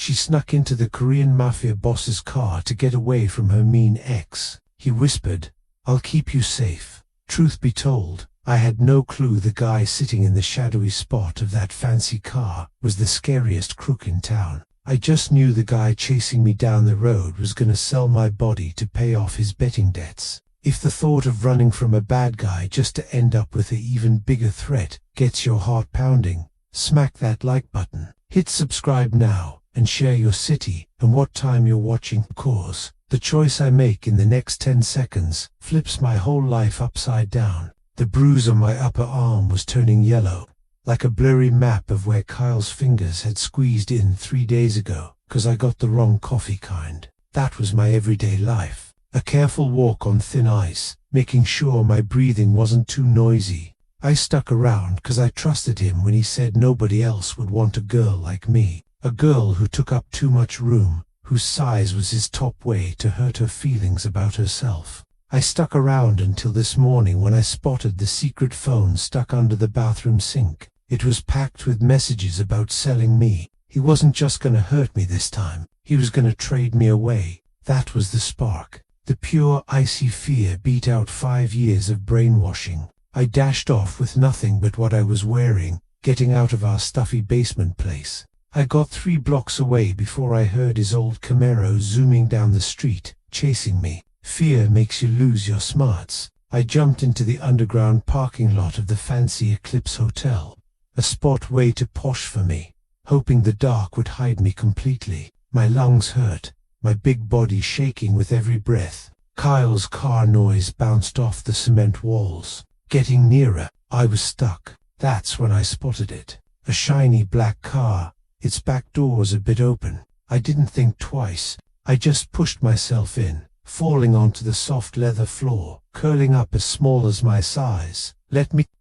She snuck into the Korean Mafia boss's car to get away from her mean ex. He whispered, "I'll keep you safe." Truth be told, I had no clue the guy sitting in the shadowy spot of that fancy car was the scariest crook in town. I just knew the guy chasing me down the road was gonna sell my body to pay off his betting debts. If the thought of running from a bad guy just to end up with an even bigger threat gets your heart pounding, smack that like button. Hit subscribe now and share your city and what time you're watching, cause the choice I make in the next 10 seconds flips my whole life upside down. The bruise on my upper arm was turning yellow, like a blurry map of where Kyle's fingers had squeezed in 3 days ago, 'cause I got the wrong coffee kind. That was my everyday life. A careful walk on thin ice, making sure my breathing wasn't too noisy. I stuck around 'cause I trusted him when he said nobody else would want a girl like me. A girl who took up too much room, whose size was his top way to hurt her feelings about herself. I stuck around until this morning when I spotted the secret phone stuck under the bathroom sink. It was packed with messages about selling me. He wasn't just gonna hurt me this time, he was gonna trade me away. That was the spark. The pure icy fear beat out 5 years of brainwashing. I dashed off with nothing but what I was wearing, getting out of our stuffy basement place. I got 3 blocks away before I heard his old Camaro zooming down the street, chasing me. Fear makes you lose your smarts. I jumped into the underground parking lot of the fancy Eclipse Hotel, a spot way too posh for me, hoping the dark would hide me completely. My lungs hurt, my big body shaking with every breath. Kyle's car noise bounced off the cement walls. Getting nearer, I was stuck. That's when I spotted it. A shiny black car, its back doors a bit open. I didn't think twice. I just pushed myself in, falling onto the soft leather floor, curling up as small as my size.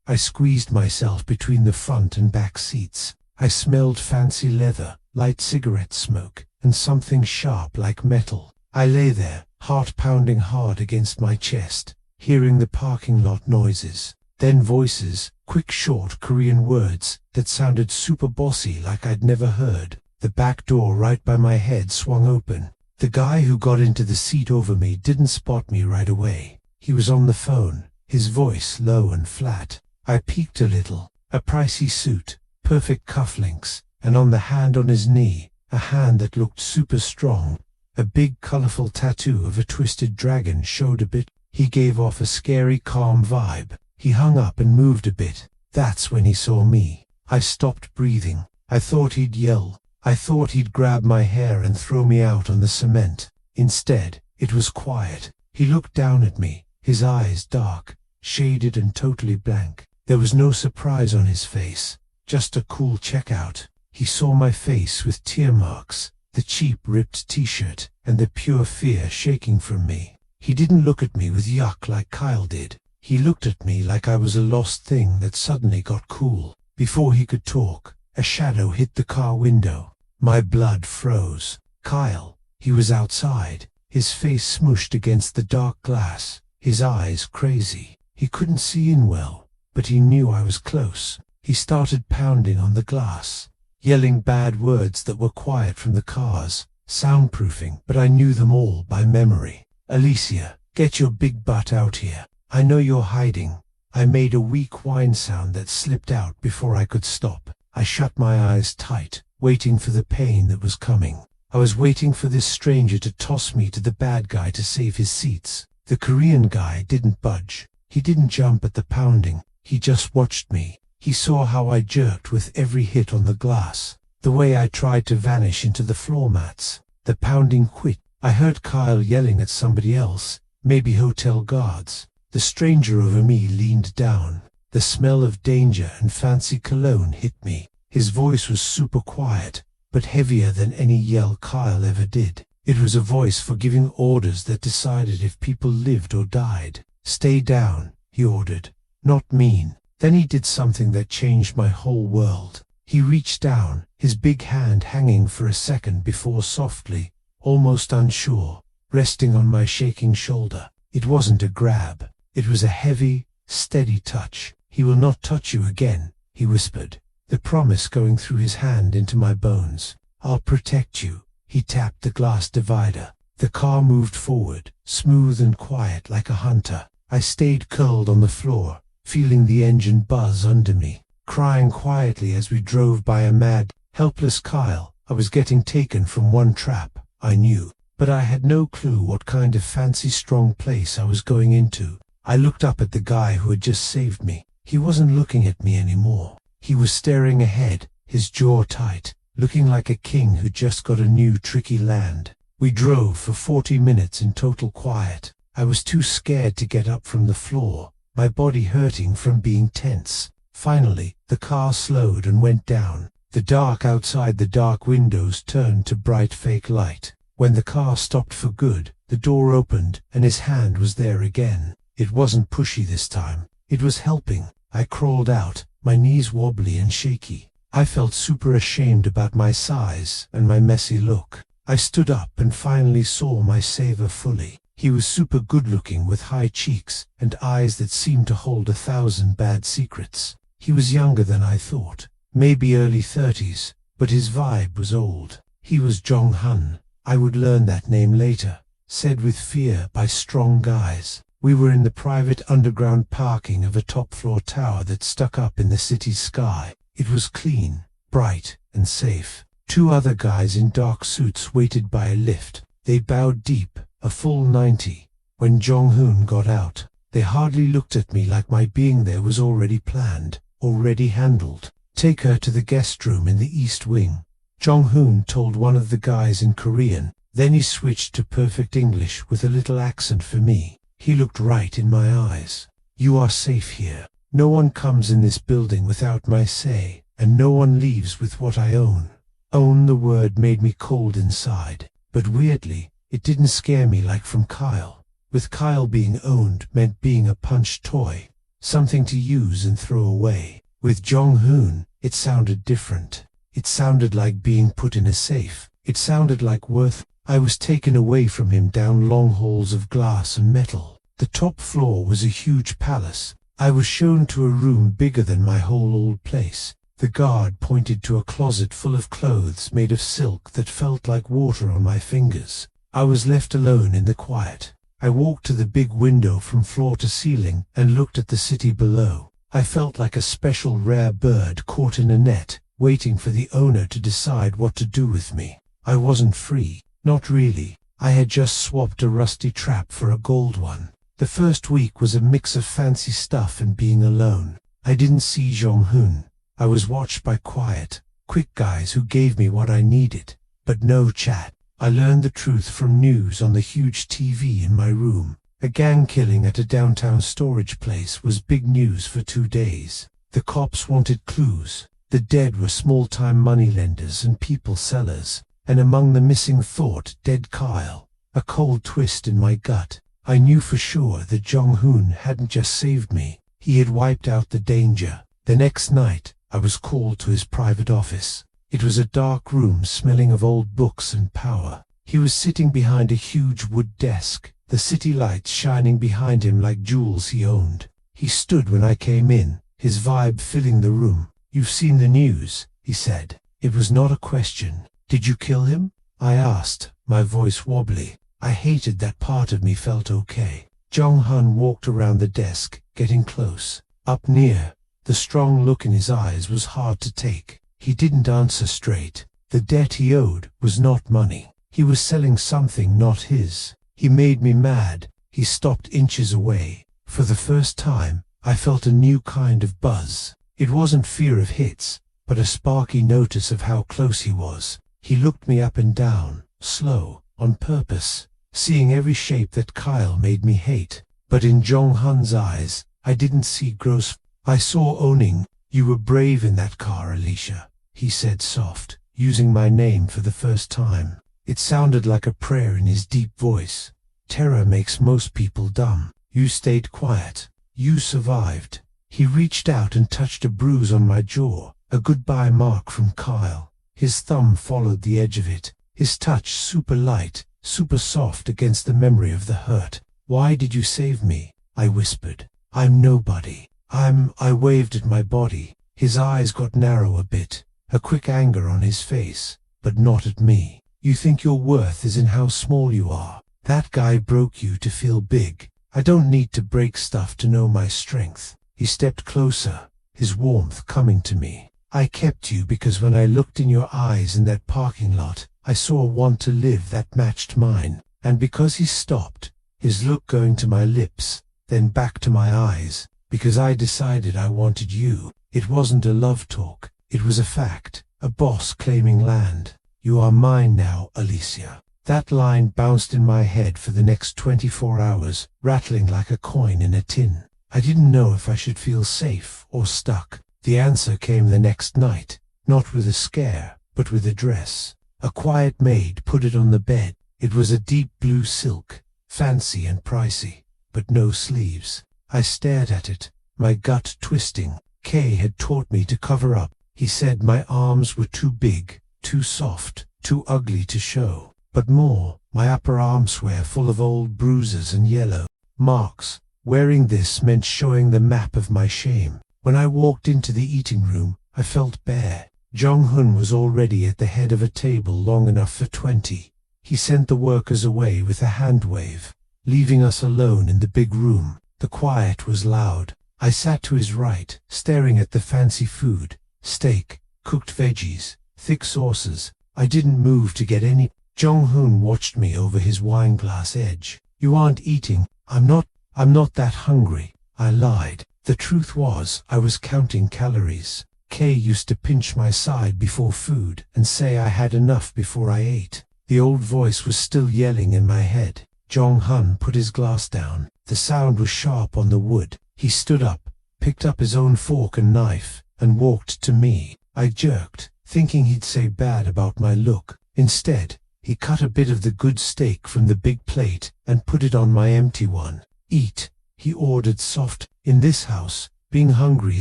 I squeezed myself between the front and back seats. I smelled fancy leather, light cigarette smoke, and something sharp like metal. I lay there, heart pounding hard against my chest, hearing the parking lot noises. Then voices, quick short Korean words that sounded super bossy like I'd never heard. The back door right by my head swung open. The guy who got into the seat over me didn't spot me right away. He was on the phone, his voice low and flat. I peeked a little. A pricey suit, perfect cufflinks, and on the hand on his knee, a hand that looked super strong. A big colorful tattoo of a twisted dragon showed a bit. He gave off a scary calm vibe. He hung up and moved a bit. That's when he saw me. I stopped breathing. I thought he'd yell. I thought he'd grab my hair and throw me out on the cement. Instead, it was quiet. He looked down at me, his eyes dark, shaded and totally blank. There was no surprise on his face, just a cool checkout. He saw my face with tear marks, the cheap ripped t-shirt, and the pure fear shaking from me. He didn't look at me with yuck like Kyle did. He looked at me like I was a lost thing that suddenly got cool. Before he could talk, a shadow hit the car window. My blood froze. Kyle. He was outside, his face smooshed against the dark glass, his eyes crazy. He couldn't see in well, but he knew I was close. He started pounding on the glass, yelling bad words that were quiet from the cars, soundproofing, but I knew them all by memory. "Alicia, get your big butt out here. I know you're hiding." I made a weak whine sound that slipped out before I could stop. I shut my eyes tight, waiting for the pain that was coming. I was waiting for this stranger to toss me to the bad guy to save his seats. The Korean guy didn't budge. He didn't jump at the pounding. He just watched me. He saw how I jerked with every hit on the glass, the way I tried to vanish into the floor mats. The pounding quit. I heard Kyle yelling at somebody else, maybe hotel guards. The stranger over me leaned down. The smell of danger and fancy cologne hit me. His voice was super quiet, but heavier than any yell Kyle ever did. It was a voice for giving orders that decided if people lived or died. "Stay down," he ordered. Not mean. Then he did something that changed my whole world. He reached down, his big hand hanging for a second before softly, almost unsure, resting on my shaking shoulder. It wasn't a grab. It was a heavy, steady touch. "He will not touch you again," he whispered, the promise going through his hand into my bones. I'll protect you. He tapped the glass divider. The car moved forward, smooth and quiet like a hunter. I stayed curled on the floor, feeling the engine buzz under me, crying quietly as we drove by a mad, helpless Kyle. I was getting taken from one trap, I knew, but I had no clue what kind of fancy strong place I was going into. I looked up at the guy who had just saved me. He wasn't looking at me anymore. He was staring ahead, his jaw tight, looking like a king who just got a new tricky land. We drove for 40 minutes in total quiet. I was too scared to get up from the floor, my body hurting from being tense. Finally, the car slowed and went down. The dark outside the dark windows turned to bright fake light. When the car stopped for good, the door opened and his hand was there again. It wasn't pushy this time. It was helping. I crawled out, my knees wobbly and shaky. I felt super ashamed about my size and my messy look. I stood up and finally saw my savior fully. He was super good looking with high cheeks and eyes that seemed to hold 1,000 bad secrets. He was younger than I thought, maybe early 30s, but his vibe was old. He was Jong-hun. I would learn that name later, said with fear by strong guys. We were in the private underground parking of a top-floor tower that stuck up in the city's sky. It was clean, bright, and safe. 2 other guys in dark suits waited by a lift. They bowed deep, a full 90. When Jong-hun got out, they hardly looked at me like my being there was already planned, already handled. Take her to the guest room in the East Wing, Jong-hun told one of the guys in Korean. Then he switched to perfect English with a little accent for me. He looked right in my eyes. You are safe here. No one comes in this building without my say, and no one leaves with what I own. Own, the word made me cold inside, but weirdly, it didn't scare me like from Kyle. With Kyle, being owned meant being a punch toy, something to use and throw away. With Jong-hun, it sounded different. It sounded like being put in a safe. It sounded like worth. I was taken away from him down long halls of glass and metal. The top floor was a huge palace. I was shown to a room bigger than my whole old place. The guard pointed to a closet full of clothes made of silk that felt like water on my fingers. I was left alone in the quiet. I walked to the big window from floor to ceiling and looked at the city below. I felt like a special rare bird caught in a net, waiting for the owner to decide what to do with me. I wasn't free. Not really. I had just swapped a rusty trap for a gold one. The first week was a mix of fancy stuff and being alone. I didn't see Jong-hun. I was watched by quiet, quick guys who gave me what I needed, but no chat. I learned the truth from news on the huge TV in my room. A gang killing at a downtown storage place was big news for 2 days. The cops wanted clues. The dead were small-time moneylenders and people sellers. And among the missing thought, dead Kyle. A cold twist in my gut. I knew for sure that Jong-hun hadn't just saved me. He had wiped out the danger. The next night, I was called to his private office. It was a dark room smelling of old books and power. He was sitting behind a huge wood desk, the city lights shining behind him like jewels he owned. He stood when I came in, his vibe filling the room. You've seen the news, he said. It was not a question. Did you kill him? I asked, my voice wobbly. I hated that part of me felt okay. Jong-hun walked around the desk, getting close, up near. The strong look in his eyes was hard to take. He didn't answer straight. The debt he owed was not money. He was selling something not his. He made me mad. He stopped inches away. For the first time, I felt a new kind of buzz. It wasn't fear of hits, but a sparky notice of how close he was. He looked me up and down, slow, on purpose, seeing every shape that Kyle made me hate. But in Jong-hun's eyes, I didn't see gross. I saw owning. You were brave in that car, Alicia, he said soft, using my name for the first time. It sounded like a prayer in his deep voice. Terror makes most people dumb. You stayed quiet. You survived. He reached out and touched a bruise on my jaw, a goodbye mark from Kyle. His thumb followed the edge of it, his touch super light, super soft against the memory of the hurt. Why did you save me? I whispered. I'm nobody. I waved at my body. His eyes got narrow a bit, a quick anger on his face. but not at me. You think your worth is in how small you are. That guy broke you to feel big. I don't need to break stuff to know my strength. He stepped closer, his warmth coming to me. I kept you because when I looked in your eyes in that parking lot, I saw a want to live that matched mine. And because he stopped, his look going to my lips, then back to my eyes, because I decided I wanted you. It wasn't a love talk, it was a fact, a boss claiming land. You are mine now, Alicia. That line bounced in my head for the next 24 hours, rattling like a coin in a tin. I didn't know if I should feel safe or stuck. The answer came the next night, not with a scare, but with a dress. A quiet maid put it on the bed. It was a deep blue silk, fancy and pricey, but no sleeves. I stared at it, my gut twisting. Kay had taught me to cover up. He said my arms were too big, too soft, too ugly to show. But more, my upper arms were full of old bruises and yellow marks. Wearing this meant showing the map of my shame. When I walked into the eating room, I felt bare. Jong-hun was already at the head of a table long enough for 20. He sent the workers away with a hand wave, leaving us alone in the big room. The quiet was loud. I sat to his right, staring at the fancy food, steak, cooked veggies, thick sauces. I didn't move to get any. Jong-hun watched me over his wineglass edge. You aren't eating. I'm not that hungry. I lied. The truth was, I was counting calories. Kay used to pinch my side before food and say I had enough before I ate. The old voice was still yelling in my head. Jong-hun put his glass down. The sound was sharp on the wood. He stood up, picked up his own fork and knife, and walked to me. I jerked, thinking he'd say bad about my look. Instead, he cut a bit of the good steak from the big plate and put it on my empty one. Eat, he ordered soft. In this house, being hungry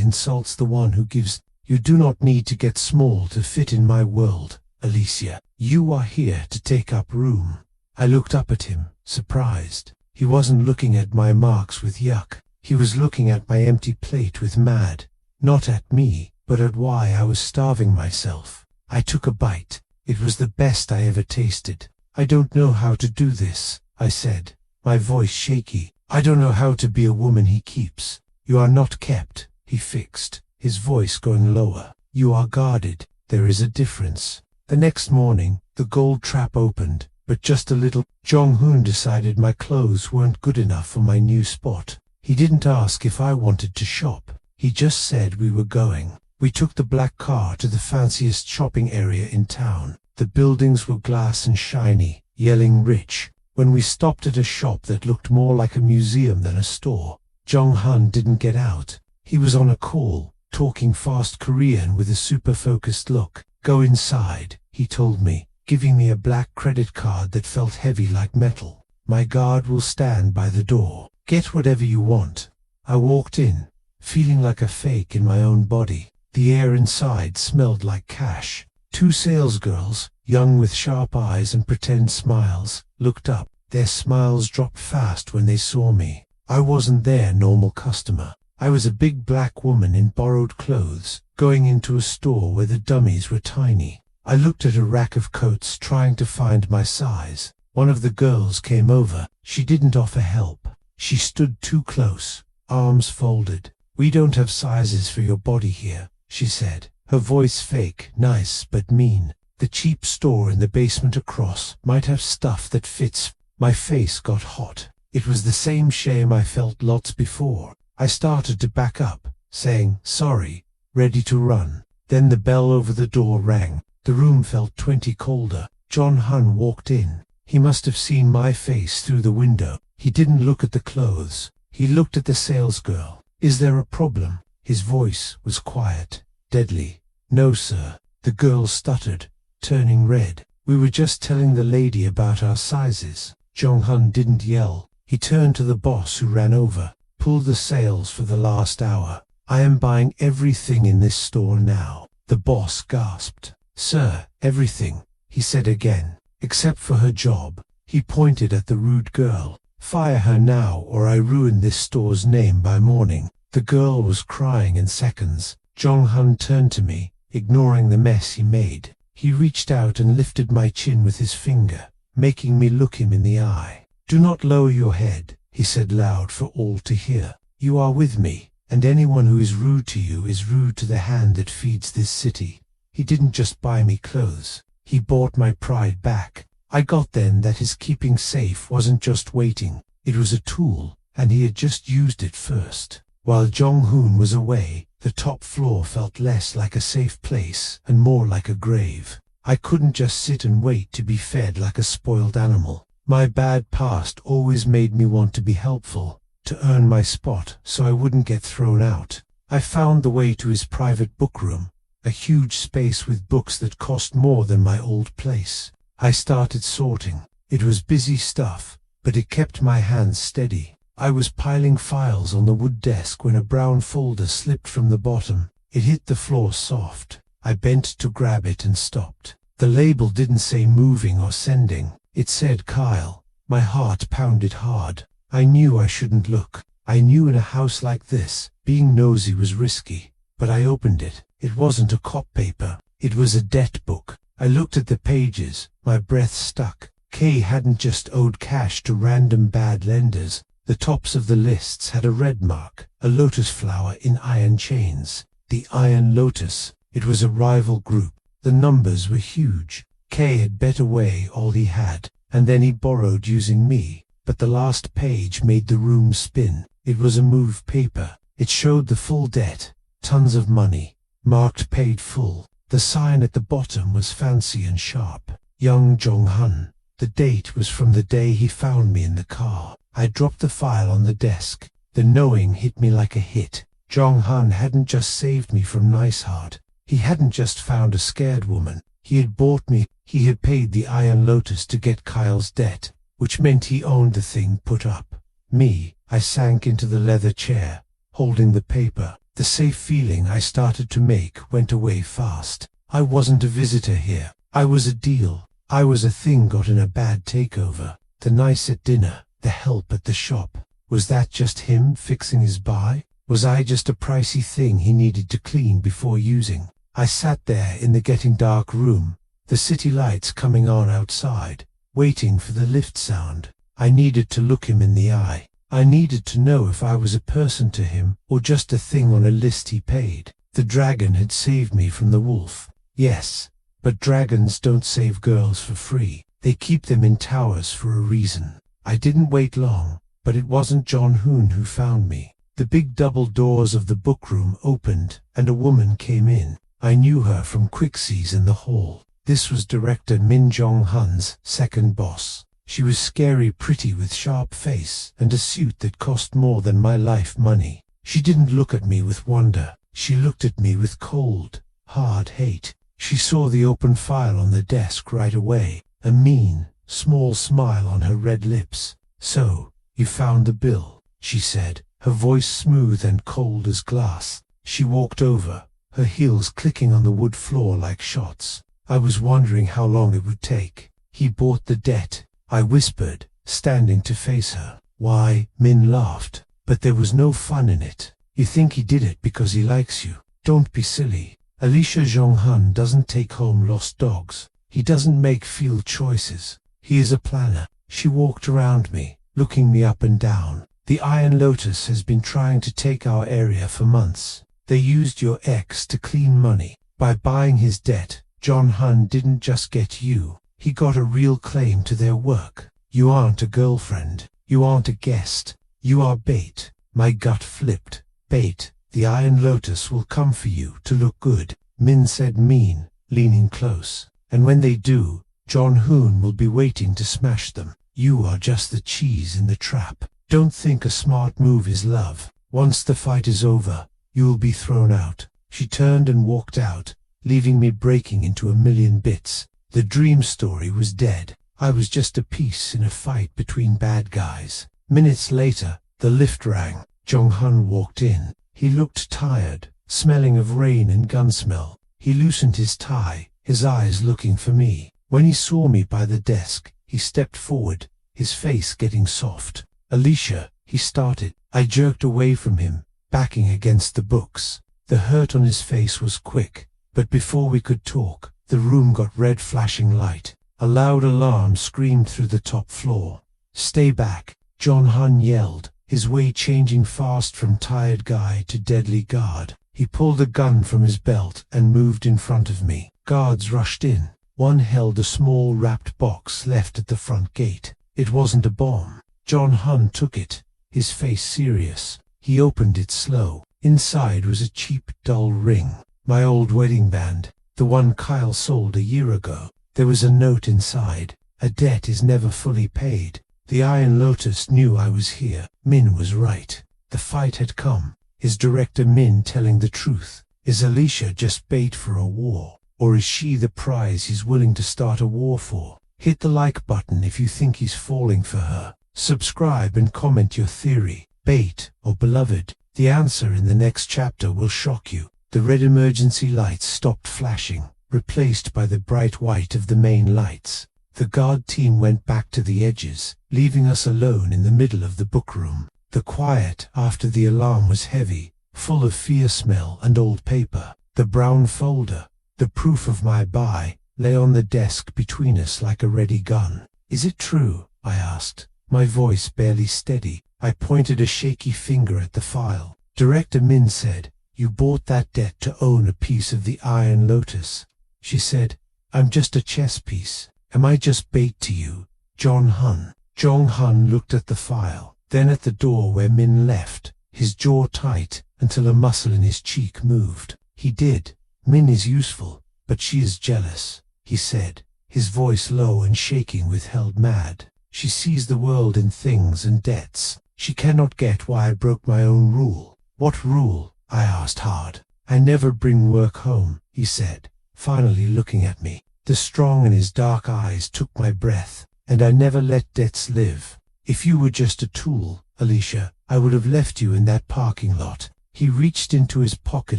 insults the one who gives. You do not need to get small to fit in my world, Alicia. You are here to take up room. I looked up at him, surprised. He wasn't looking at my marks with yuck. He was looking at my empty plate with mad. Not at me, but at why I was starving myself. I took a bite. It was the best I ever tasted. I don't know how to do this, I said, my voice shaky. I don't know how to be a woman he keeps. You are not kept, he fixed, his voice going lower. You are guarded. There is a difference. The next morning, the gold trap opened, but just a little. Jong-hun decided my clothes weren't good enough for my new spot. He didn't ask if I wanted to shop. He just said we were going. We took the black car to the fanciest shopping area in town. The buildings were glass and shiny, yelling rich. When we stopped at a shop that looked more like a museum than a store, Jong-hun didn't get out. He was on a call, talking fast Korean with a super focused look. Go inside, he told me, giving me a black credit card that felt heavy like metal. My guard will stand by the door. Get whatever you want. I walked in, feeling like a fake in my own body. The air inside smelled like cash. 2 salesgirls, young with sharp eyes and pretend smiles, looked up. Their smiles dropped fast when they saw me. I wasn't their normal customer. I was a big black woman in borrowed clothes, going into a store where the dummies were tiny. I looked at a rack of coats trying to find my size. One of the girls came over. She didn't offer help. She stood too close, arms folded. We don't have sizes for your body here, she said, her voice fake, nice but mean. The cheap store in the basement across might have stuff that fits. My face got hot. It was the same shame I felt lots before. I started to back up, saying, sorry, ready to run. Then the bell over the door rang. The room felt 20 colder. Jong-hun walked in. He must have seen my face through the window. He didn't look at the clothes. He looked at the salesgirl. Is there a problem? His voice was quiet, deadly. No, sir. The girl stuttered, turning red. We were just telling the lady about our sizes. Jong-hun didn't yell. He turned to the boss who ran over. Pulled the sales for the last hour. I am buying everything in this store now. The boss gasped. Sir, everything, he said again, except for her job. He pointed at the rude girl. Fire her now or I ruin this store's name by morning. The girl was crying in seconds. Jong-hun turned to me, ignoring the mess he made. He reached out and lifted my chin with his finger, making me look him in the eye. "Do not lower your head," he said loud for all to hear. "You are with me, and anyone who is rude to you is rude to the hand that feeds this city." He didn't just buy me clothes, he bought my pride back. I got then that his keeping safe wasn't just waiting, it was a tool, and he had just used it first. While Jong-hoon was away, the top floor felt less like a safe place and more like a grave. I couldn't just sit and wait to be fed like a spoiled animal. My bad past always made me want to be helpful, to earn my spot so I wouldn't get thrown out. I found the way to his private book room, a huge space with books that cost more than my old place. I started sorting. It was busy stuff, but it kept my hands steady. I was piling files on the wood desk when a brown folder slipped from the bottom. It hit the floor soft. I bent to grab it and stopped. The label didn't say moving or sending. It said Kyle. My heart pounded hard. I knew I shouldn't look. I knew in a house like this, being nosy was risky. But I opened it. It wasn't a cop paper. It was a debt book. I looked at the pages. My breath stuck. Kay hadn't just owed cash to random bad lenders. The tops of the lists had a red mark, a lotus flower in iron chains. The Iron Lotus. It was a rival group. The numbers were huge. Kay had bet away all he had, and then he borrowed using me. But the last page made the room spin. It was a move paper. It showed the full debt. Tons of money. Marked paid full. The sign at the bottom was fancy and sharp. Young Jong-hun. The date was from the day he found me in the car. I dropped the file on the desk. The knowing hit me like a hit. Jong-hun hadn't just saved me from Niceheart. He hadn't just found a scared woman. He had bought me. He had paid the Iron Lotus to get Kyle's debt, which meant he owned the thing put up. Me, I sank into the leather chair, holding the paper. The safe feeling I started to make went away fast. I wasn't a visitor here. I was a deal. I was a thing got in a bad takeover. The nice at dinner. The help at the shop. Was that just him fixing his buy? Was I just a pricey thing he needed to clean before using? I sat there in the getting dark room, the city lights coming on outside, waiting for the lift sound. I needed to look him in the eye. I needed to know if I was a person to him or just a thing on a list he paid. The dragon had saved me from the wolf. Yes, but dragons don't save girls for free. They keep them in towers for a reason. I didn't wait long, but it wasn't Jong-hoon who found me. The big double doors of the book room opened, and a woman came in. I knew her from Quixie's in the hall. This was director Min Jong-hun's second boss. She was scary pretty with sharp face and a suit that cost more than my life money. She didn't look at me with wonder. She looked at me with cold, hard hate. She saw the open file on the desk right away, a mean, small smile on her red lips. "So, you found the bill," she said, her voice smooth and cold as glass. She walked over, her heels clicking on the wood floor like shots. I was wondering how long it would take. "He bought the debt," I whispered, standing to face her. "Why?" Min laughed. "But there was no fun in it. You think he did it because he likes you. Don't be silly. Alicia Jong-hun doesn't take home lost dogs. He doesn't make field choices. He is a planner." She walked around me, looking me up and down. "The Iron Lotus has been trying to take our area for months. They used your ex to clean money. By buying his debt, Jong-hun didn't just get you. He got a real claim to their work. You aren't a girlfriend. You aren't a guest. You are bait." My gut flipped. "Bait. The Iron Lotus will come for you to look good," Min said mean, leaning close. "And when they do, Jong-hoon will be waiting to smash them. You are just the cheese in the trap. Don't think a smart move is love. Once the fight is over, you will be thrown out." She turned and walked out, leaving me breaking into a million bits. The dream story was dead. I was just a piece in a fight between bad guys. Minutes later, the lift rang. Jong-hun walked in. He looked tired, smelling of rain and gun smell. He loosened his tie, his eyes looking for me. When he saw me by the desk, he stepped forward, his face getting soft. "Alicia," he started. I jerked away from him, backing against the books. The hurt on his face was quick, but before we could talk, The room got red flashing light. A loud alarm screamed through the top floor. "Stay back," John Hun yelled, his way changing fast from tired guy to deadly guard. He pulled a gun from his belt and moved in front of me. Guards rushed in. One held a small wrapped box left at the front gate. It wasn't a bomb. John Hun took it, his face serious. He opened it slow. Inside was a cheap, dull ring. My old wedding band, the one Kyle sold a year ago. There was a note inside. "A debt is never fully paid." The Iron Lotus knew I was here. Min was right. The fight had come. Is Director Min telling the truth? Is Alicia just bait for a war? Or is she the prize he's willing to start a war for? Hit the like button if you think he's falling for her. Subscribe and comment your theory. Bait or beloved? The answer in the next chapter will shock you. The red emergency lights stopped flashing, replaced by the bright white of the main lights. The guard team went back to the edges, leaving us alone in the middle of the book room. The quiet after the alarm was heavy, full of fear smell and old paper. The brown folder, the proof of my buy, lay on the desk between us like a ready gun. "Is it true?" I asked, my voice barely steady. I pointed a shaky finger at the file. Director Min said, "You bought that debt to own a piece of the Iron Lotus." She said, "I'm just a chess piece. Am I just bait to you, John Hun?" John Hun looked at the file, then at the door where Min left, his jaw tight until a muscle in his cheek moved. He did. "Min is useful, but she is jealous," he said, his voice low and shaking with held mad. "She sees the world in things and debts. She cannot get why I broke my own rule." "What rule?" I asked hard. "I never bring work home," he said, finally looking at me. The strong in his dark eyes took my breath. "And I never let debts live. If you were just a tool, Alicia, I would have left you in that parking lot." He reached into his pocket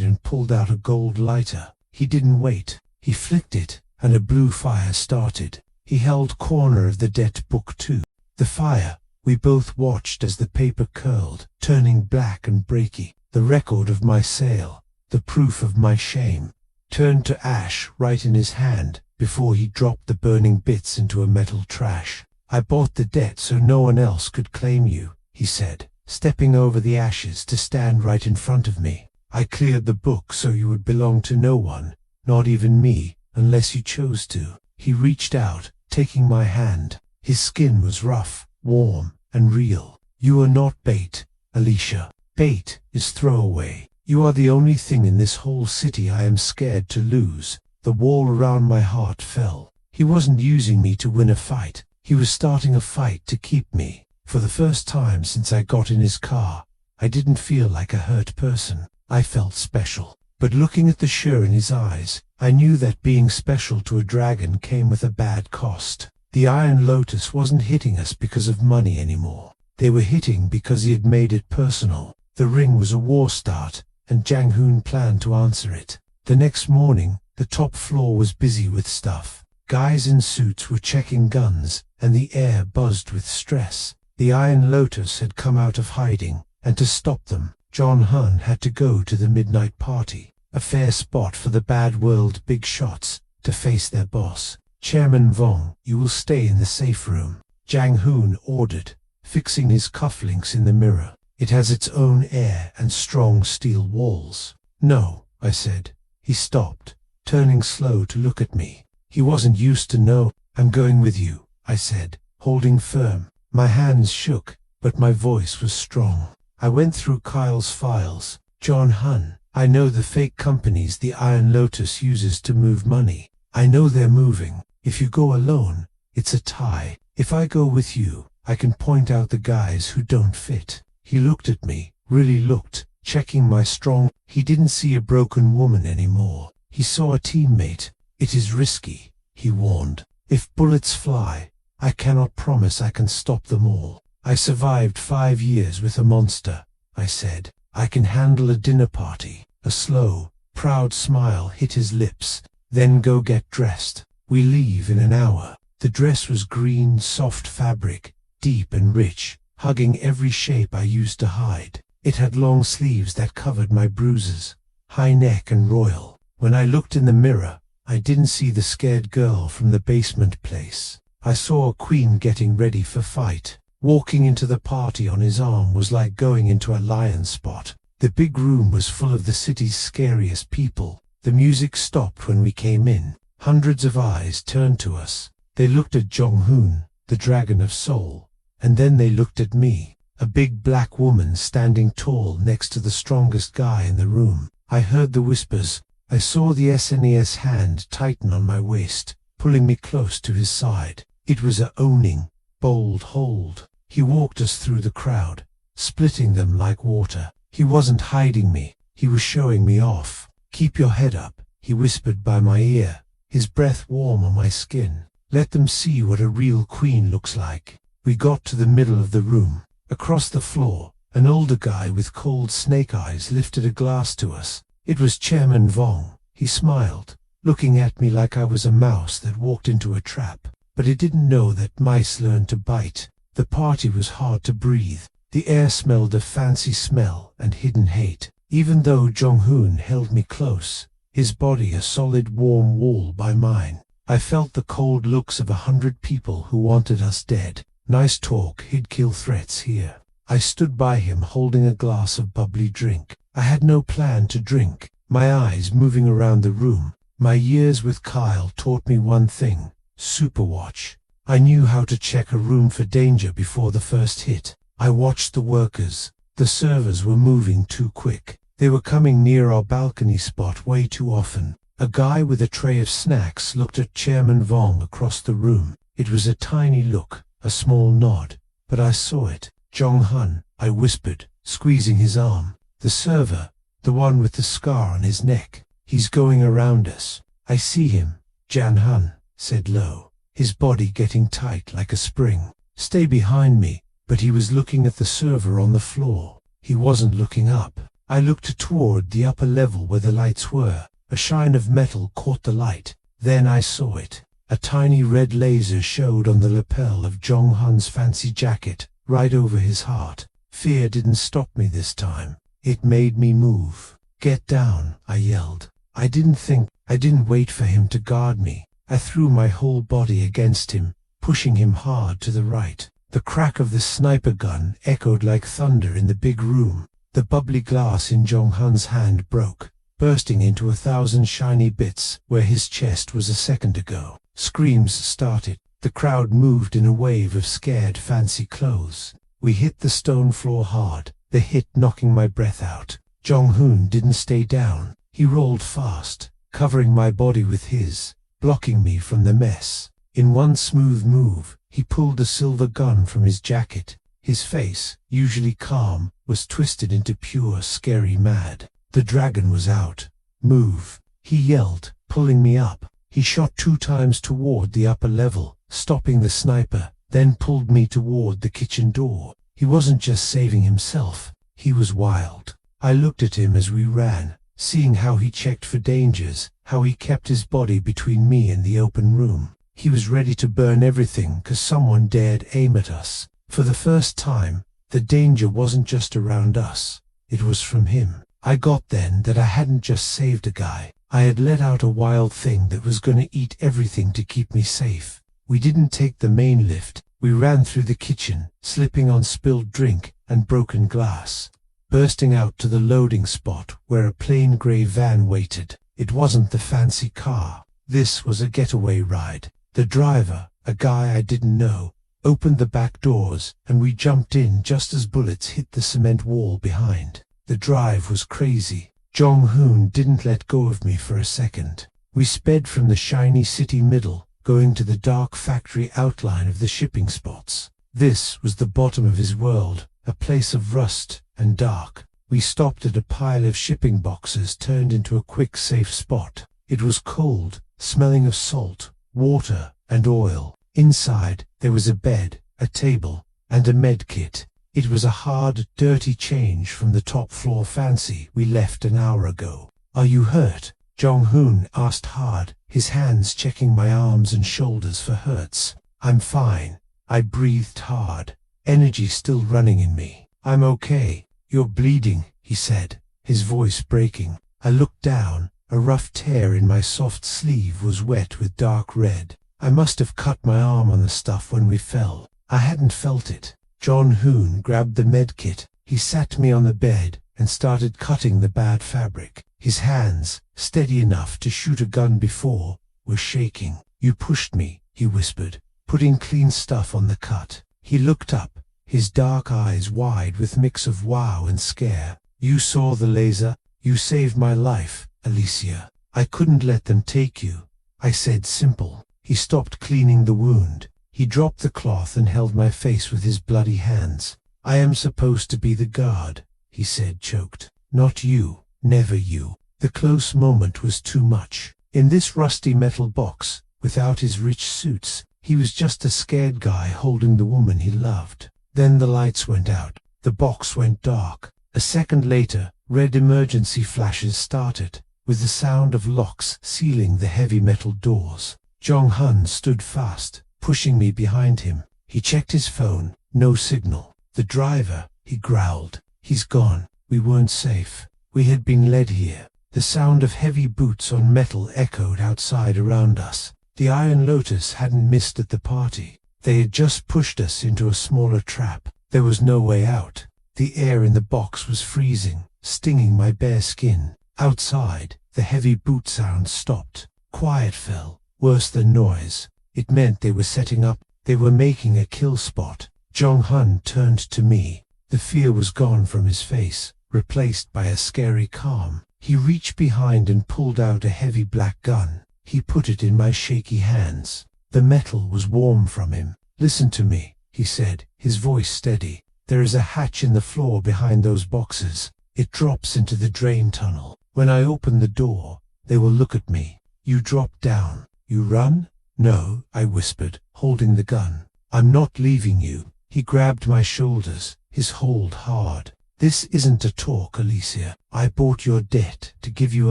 and pulled out a gold lighter. He didn't wait. He flicked it, and a blue fire started. He held corner of the debt book too. The fire, we both watched as the paper curled, turning black and breaky. The record of my sale, the proof of my shame, turned to ash right in his hand before he dropped the burning bits into a metal trash. "I bought the debt so no one else could claim you," he said, stepping over the ashes to stand right in front of me. "I cleared the book so you would belong to no one, not even me, unless you chose to." He reached out, taking my hand. His skin was rough, warm, and real. "You are not bait, Alicia. Bait is throwaway. You are the only thing in this whole city I am scared to lose." The wall around my heart fell. He wasn't using me to win a fight. He was starting a fight to keep me. For the first time since I got in his car, I didn't feel like a hurt person. I felt special. But looking at the shur in his eyes, I knew that being special to a dragon came with a bad cost. The Iron Lotus wasn't hitting us because of money anymore. They were hitting because he had made it personal. The ring was a war start, and Jang Hoon planned to answer it. The next morning, the top floor was busy with stuff. Guys in suits were checking guns, and the air buzzed with stress. The Iron Lotus had come out of hiding, and to stop them, John Hun had to go to the midnight party, a fair spot for the bad world big shots to face their boss. "Chairman Vong, you will stay in the safe room," Jang Hoon ordered, fixing his cufflinks in the mirror. "It has its own air and strong steel walls." "No," I said. He stopped, turning slow to look at me. He wasn't used to no. "I'm going with you," I said, holding firm. My hands shook, but my voice was strong. I went through Kyle's files. "John Hun, I know the fake companies the Iron Lotus uses to move money. I know they're moving. If you go alone, it's a tie. If I go with you, I can point out the guys who don't fit." He looked at me, really looked, checking my strong. He didn't see a broken woman anymore. He saw a teammate. "It is risky," he warned. "If bullets fly, I cannot promise I can stop them all. I survived 5 years with a monster," I said. "I can handle a dinner party." A slow, proud smile hit his lips. "Then go get dressed. We leave in an hour." The dress was green, soft fabric, deep and rich, hugging every shape I used to hide. It had long sleeves that covered my bruises, high neck and royal. When I looked in the mirror, I didn't see the scared girl from the basement place. I saw a queen getting ready for fight. Walking into the party on his arm was like going into a lion spot. The big room was full of the city's scariest people. The music stopped when we came in. Hundreds of eyes turned to us. They looked at Jong-hoon, the dragon of soul, and then they looked at me, a big black woman standing tall next to the strongest guy in the room. I heard the whispers. I saw the SNES hand tighten on my waist, pulling me close to his side. It was a owning, bold hold. He walked us through the crowd, splitting them like water. He wasn't hiding me, he was showing me off. "Keep your head up," he whispered by my ear, his breath warm on my skin. "Let them see what a real queen looks like." We got to the middle of the room. Across the floor, an older guy with cold snake eyes lifted a glass to us. It was Chairman Vong. He smiled, looking at me like I was a mouse that walked into a trap. But he didn't know that mice learn to bite. The party was hard to breathe. The air smelled of fancy smell and hidden hate. Even though Jong-hoon held me close, his body a solid warm wall by mine, I felt the cold looks of 100 people who wanted us dead. Nice talk, he'd kill threats here. I stood by him holding a glass of bubbly drink. I had no plan to drink, my eyes moving around the room. My years with Kyle taught me one thing: Superwatch. I knew how to check a room for danger before the first hit. I watched the workers. The servers were moving too quick. They were coming near our balcony spot way too often. A guy with a tray of snacks looked at Chairman Vong across the room. It was a tiny look, a small nod, but I saw it. "Jong-hun," I whispered, squeezing his arm. "The server, the one with the scar on his neck. He's going around us." "I see him," Jan-hun said low, his body getting tight like a spring. "Stay behind me." But he was looking at the server on the floor. He wasn't looking up. I looked toward the upper level where the lights were. A shine of metal caught the light. Then I saw it. A tiny red laser showed on the lapel of Jong-hun's fancy jacket, right over his heart. Fear didn't stop me this time. It made me move. "Get down," I yelled. I didn't wait for him to guard me. I threw my whole body against him, pushing him hard to the right. The crack of the sniper gun echoed like thunder in the big room. The bubbly glass in Jong-hun's hand broke, bursting into 1,000 shiny bits where his chest was a second ago. Screams started. The crowd moved in a wave of scared fancy clothes. We hit the stone floor hard, the hit knocking my breath out. Jong-hoon didn't stay down. He rolled fast, covering my body with his, blocking me from the mess. In one smooth move, he pulled a silver gun from his jacket. His face, usually calm, was twisted into pure, scary mad. The dragon was out. "Move," he yelled, pulling me up. He shot 2 times toward the upper level, stopping the sniper, then pulled me toward the kitchen door. He wasn't just saving himself, he was wild. I looked at him as we ran, seeing how he checked for dangers, how he kept his body between me and the open room. He was ready to burn everything 'cause someone dared aim at us. For the first time, the danger wasn't just around us, it was from him. I got then that I hadn't just saved a guy, I had let out a wild thing that was gonna eat everything to keep me safe. We didn't take the main lift, we ran through the kitchen, slipping on spilled drink and broken glass, bursting out to the loading spot where a plain grey van waited. It wasn't the fancy car. This was a getaway ride. The driver, a guy I didn't know, opened the back doors, and we jumped in just as bullets hit the cement wall behind. The drive was crazy. Jong-hoon didn't let go of me for a second. We sped from the shiny city middle, going to the dark factory outline of the shipping spots. This was the bottom of his world, a place of rust and dark. We stopped at a pile of shipping boxes turned into a quick, safe spot. It was cold, smelling of salt, water, and oil. Inside, there was a bed, a table, and a med kit. It was a hard, dirty change from the top floor fancy we left an hour ago. "Are you hurt?" Jong-hoon asked hard, his hands checking my arms and shoulders for hurts. "I'm fine." I breathed hard, energy still running in me. "I'm okay." "You're bleeding," he said, his voice breaking. I looked down, A rough tear in my soft sleeve was wet with dark red. I must have cut my arm on the stuff when we fell. I hadn't felt it. John Hoon grabbed the medkit. He sat me on the bed and started cutting the bad fabric. His hands, steady enough to shoot a gun before, were shaking. "You pushed me," he whispered, putting clean stuff on the cut. He looked up, his dark eyes wide with mix of wow and scare. "You saw the laser. You saved my life, Alicia. I couldn't let them take you," I said, simple. He stopped cleaning the wound. He dropped the cloth and held my face with his bloody hands. "I am supposed to be the guard," he said, choked. "Not you, never you." The close moment was too much. In this rusty metal box, without his rich suits, he was just a scared guy holding the woman he loved. Then the lights went out. The box went dark. A second later, red emergency flashes started, with the sound of locks sealing the heavy metal doors. Jong Hun stood fast, pushing me behind him. He checked his phone. No signal. "The driver," he growled. "He's gone. We weren't safe. We had been led here." The sound of heavy boots on metal echoed outside around us. The Iron Lotus hadn't missed at the party. They had just pushed us into a smaller trap. There was no way out. The air in the box was freezing, stinging my bare skin. Outside, the heavy boot sound stopped. Quiet fell, worse than noise. It meant they were setting up. They were making a kill spot. Jong Hun turned to me. The fear was gone from his face, replaced by a scary calm. He reached behind and pulled out a heavy black gun. He put it in my shaky hands. The metal was warm from him. "Listen to me," he said, his voice steady. "There is a hatch in the floor behind those boxes. It drops into the drain tunnel. When I open the door, they will look at me. You drop down. You run?" "No," I whispered, holding the gun. "I'm not leaving you." He grabbed my shoulders, his hold hard. "This isn't a talk, Alicia. I bought your debt to give you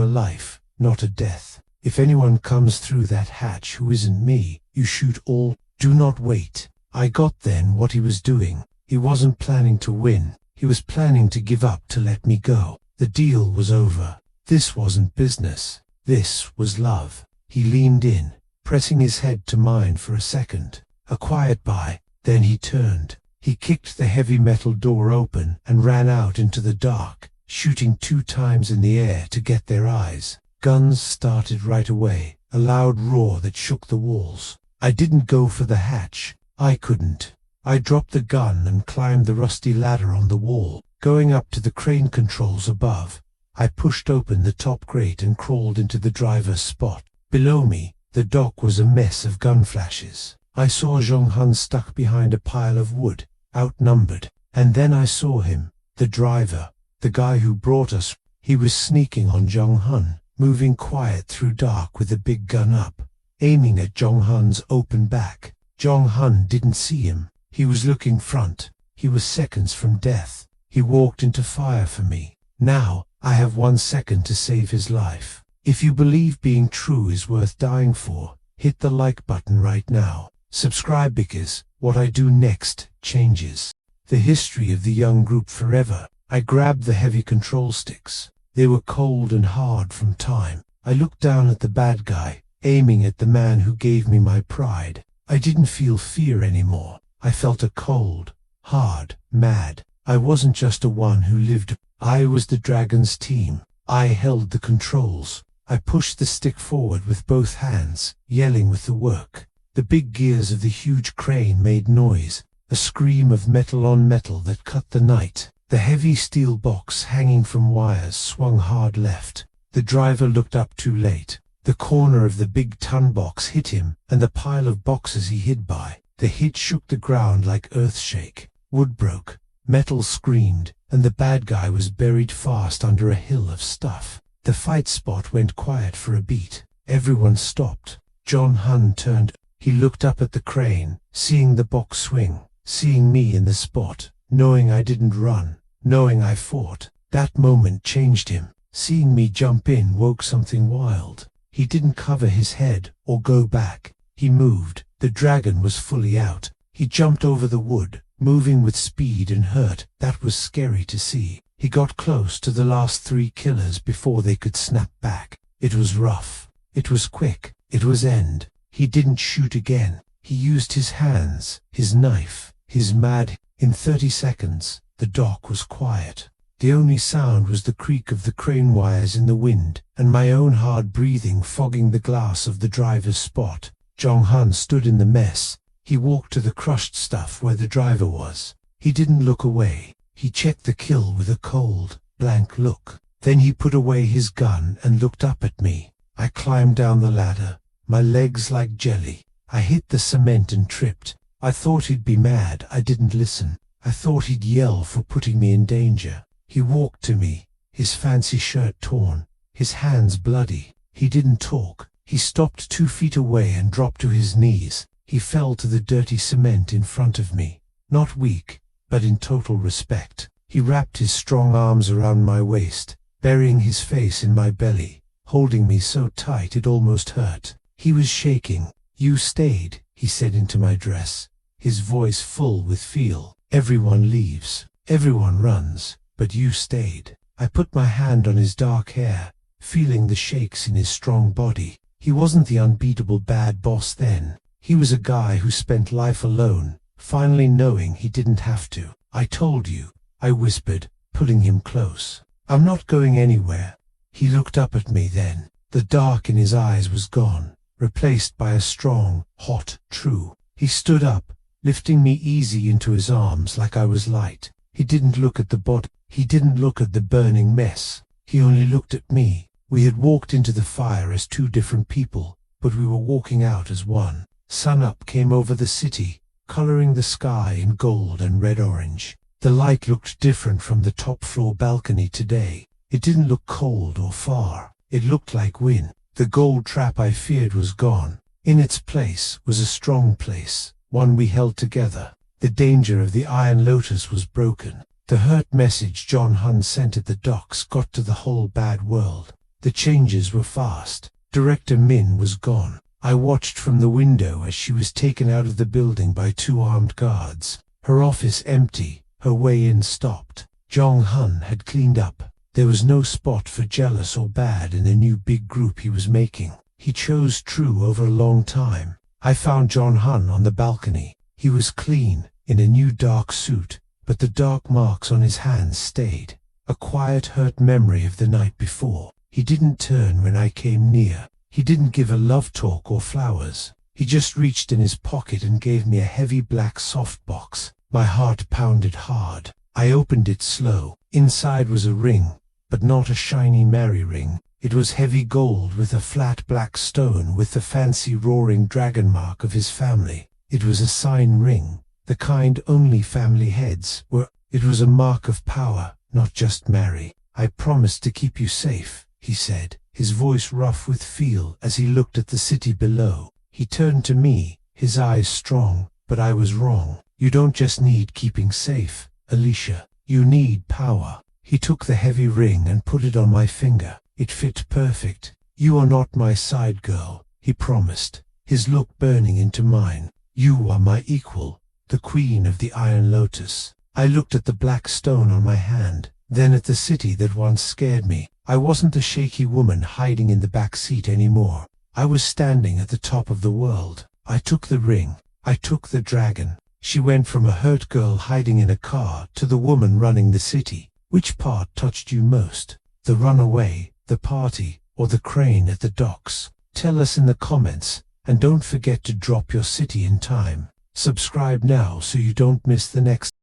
a life, not a death. If anyone comes through that hatch who isn't me, you shoot all. Do not wait." I got then what he was doing. He wasn't planning to win. He was planning to give up, to let me go. The deal was over. This wasn't business. This was love. He leaned in, pressing his head to mine for a second. A quiet bye. Then he turned. He kicked the heavy metal door open and ran out into the dark, shooting 2 times in the air to get their eyes. Guns started right away, a loud roar that shook the walls. I didn't go for the hatch. I couldn't. I dropped the gun and climbed the rusty ladder on the wall. Going up to the crane controls above, I pushed open the top grate and crawled into the driver's spot. Below me, the dock was a mess of gun flashes. I saw Jong Hun stuck behind a pile of wood, outnumbered, and then I saw him, the driver, the guy who brought us. He was sneaking on Jong Hun, moving quiet through dark with a big gun up, aiming at Jong Hun's open back. Jong Hun didn't see him. He was looking front. He was seconds from death. He walked into fire for me. Now, I have 1 second to save his life. If you believe being true is worth dying for, hit the like button right now. Subscribe, because what I do next changes the history of the young group forever. I grabbed the heavy control sticks. They were cold and hard from time. I looked down at the bad guy, aiming at the man who gave me my pride. I didn't feel fear anymore. I felt a cold, hard, mad. I wasn't just a one who lived. I was the dragon's team. I held the controls. I pushed the stick forward with both hands, yelling with the work. The big gears of the huge crane made noise, a scream of metal on metal that cut the night. The heavy steel box hanging from wires swung hard left. The driver looked up too late. The corner of the big ton box hit him, and the pile of boxes he hid by. The hit shook the ground like earthshake. Wood broke, metal screamed, and the bad guy was buried fast under a hill of stuff. The fight spot went quiet for a beat. Everyone stopped. Jong Hun turned. He looked up at the crane, seeing the box swing, seeing me in the spot, knowing I didn't run, knowing I fought. That moment changed him. Seeing me jump in woke something wild. He didn't cover his head or go back. He moved. The dragon was fully out. He jumped over the wood, moving with speed and hurt. That was scary to see. He got close to the last 3 killers before they could snap back. It was rough. It was quick. It was end. He didn't shoot again. He used his hands, his knife, his mad. In 30 seconds, the dock was quiet. The only sound was the creak of the crane wires in the wind, and my own hard breathing fogging the glass of the driver's spot. Jong-hun stood in the mess. He walked to the crushed stuff where the driver was. He didn't look away. He checked the kill with a cold, blank look. Then he put away his gun and looked up at me. I climbed down the ladder, my legs like jelly. I hit the cement and tripped. I thought he'd be mad. I didn't listen. I thought he'd yell for putting me in danger. He walked to me, his fancy shirt torn, his hands bloody. He didn't talk. He stopped 2 feet away and dropped to his knees. He fell to the dirty cement in front of me. Not weak, but in total respect. He wrapped his strong arms around my waist, burying his face in my belly, holding me so tight it almost hurt. He was shaking. "You stayed," he said into my dress, his voice full with feel. "Everyone leaves, everyone runs, but you stayed." I put my hand on his dark hair, feeling the shakes in his strong body. He wasn't the unbeatable bad boss then. He was a guy who spent life alone, finally knowing he didn't have to. "I told you," I whispered, pulling him close. "I'm not going anywhere." He looked up at me then. The dark in his eyes was gone, replaced by a strong, hot, true. He stood up, lifting me easy into his arms like I was light. He didn't look at the body. He didn't look at the burning mess. He only looked at me. We had walked into the fire as 2 different people, but we were walking out as one. Sunup came over the city, coloring the sky in gold and red-orange. The light looked different from the top-floor balcony today. It didn't look cold or far. It looked like wind. The gold trap I feared was gone. In its place was a strong place, one we held together. The danger of the Iron Lotus was broken. The hurt message Jong-hun sent at the docks got to the whole bad world. The changes were fast. Director Min was gone. I watched from the window as she was taken out of the building by 2 armed guards. Her office empty, her way in stopped. Jong-hun had cleaned up. There was no spot for jealous or bad in the new big group he was making. He chose true over a long time. I found Jong-hun on the balcony. He was clean, in a new dark suit, but the dark marks on his hands stayed. A quiet hurt memory of the night before. He didn't turn when I came near. He didn't give a love talk or flowers. He just reached in his pocket and gave me a heavy black softbox. My heart pounded hard. I opened it slow. Inside was a ring, but not a shiny merry ring. It was heavy gold with a flat black stone with the fancy roaring dragon mark of his family. It was a sign ring, the kind only family heads were. It was a mark of power, not just marry. "I promised to keep you safe," he said, his voice rough with feel as he looked at the city below. He turned to me, his eyes strong, but I was wrong. "You don't just need keeping safe, Alicia. You need power." He took the heavy ring and put it on my finger. It fit perfect. "You are not my side girl," he promised, his look burning into mine. "You are my equal, the queen of the Iron Lotus." I looked at the black stone on my hand, then at the city that once scared me. I wasn't the shaky woman hiding in the back seat anymore. I was standing at the top of the world. I took the ring. I took the dragon. She went from a hurt girl hiding in a car to the woman running the city. Which part touched you most? The runaway, the party, or the crane at the docks? Tell us in the comments, and don't forget to drop your city in time. Subscribe now so you don't miss the next